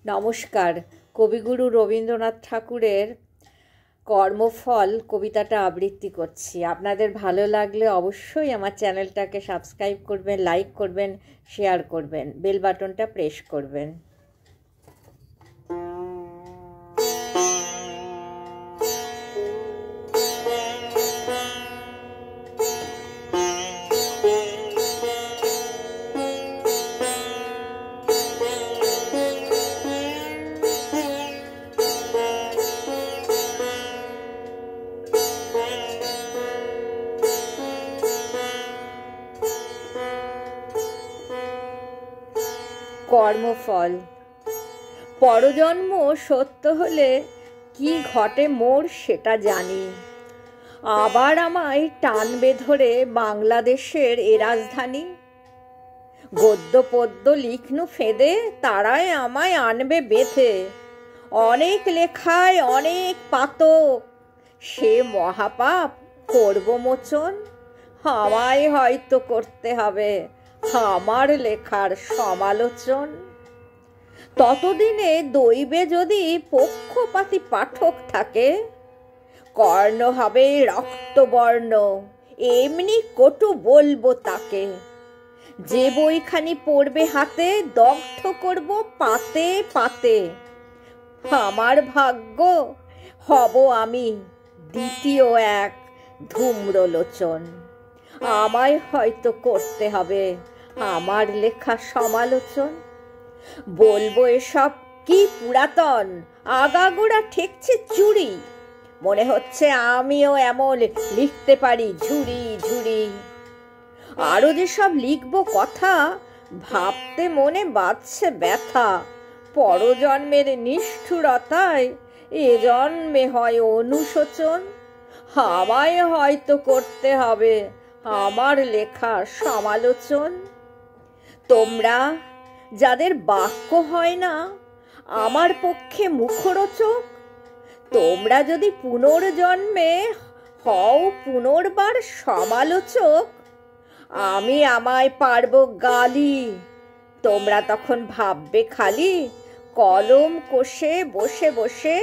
নমস্কার। কবিগুরু রবীন্দ্রনাথ ঠাকুরের কর্মফল কবিতাটা আবৃত্তি করছি। আপনাদের ভালো লাগলে অবশ্যই আমার চ্যানেলটাকে সাবস্ক্রাইব করবেন, লাইক করবেন, শেয়ার করবেন, বেল বাটনটা প্রেস করবেন। কর্মফল। পরজন্ম সত্য হলে কি ঘটে মোর সেটা জানি। আবার আমায় টানবে ধরে বাংলাদেশের এ রাজধানী। গদ্য পদ্য লিখনু ফেদে তারাই আমায় আনবে বেঁধে। অনেক লেখায় অনেক পাতক, সে মহাপাপ করব মোচন। আমায় হয়তো করতে হবে আমার লেখার সমালোচন। ততদিনে দৈবে যদি পক্ষপাতী পাঠক থাকে, কর্ণ হবে রক্তবর্ণ, এমনি কটু বলবো তাকে। যে বইখানি পড়বে হাতে দগ্ধ করব পাতে পাতে। আমার ভাগ্য হব আমি দ্বিতীয় এক ধূম্রলোচন। আমায় হয়তো করতে হবে আমার লেখা সমালোচন। বলবো এসব কি পুরাতন, আগাগোড়া ঠেকছে চুরি। মনে হচ্ছে আমিও এমন লিখতে পারি ঝুরি ঝুরি। আরো যেসব লিখবো কথা, ভাবতে মনে বাজছে ব্যথা। পরজন্মের নিষ্ঠুরতায় এ জন্মে হয় অনুশোচন। আমায় হয়তো করতে হবে আমার লেখা সমালোচন। তোমরা যাদের বাক্য হয় না আমার পক্ষে মুখরোচক, তোমরা যদি পুনর্জন্মে হও পুনর্বার সমালোচক, আমি আমায় পারবো গালি। তোমরা তখন ভাববে খালি কলম কষে বসে বসে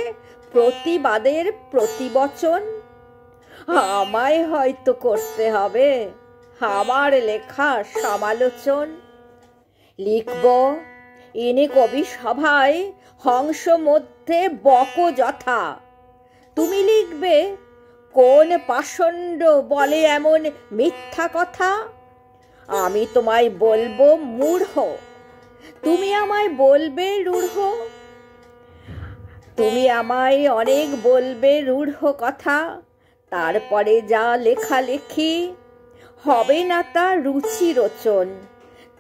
প্রতিবাদের প্রতিবচন। আমায় হয়তো করতে হবে আমার লেখা সমালোচন। লিখব এনে কবি সভায় হংস মধ্যে বক যথা। তুমি লিখবে কোন পাষণ্ড বলে এমন মিথ্যা কথা। আমি তোমায় বলবো মূঢ়, তুমি আমায় বলবে রূঢ়। তুমি আমায় অনেক বলবে রূঢ় কথা, তারপরে যা লেখালেখি হবে না তা রুচিরোচন।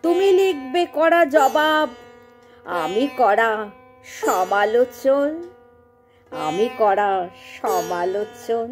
তুমি লিখবে করা জবাব, আমি করা সমালোচন। আমি করা সমালোচন।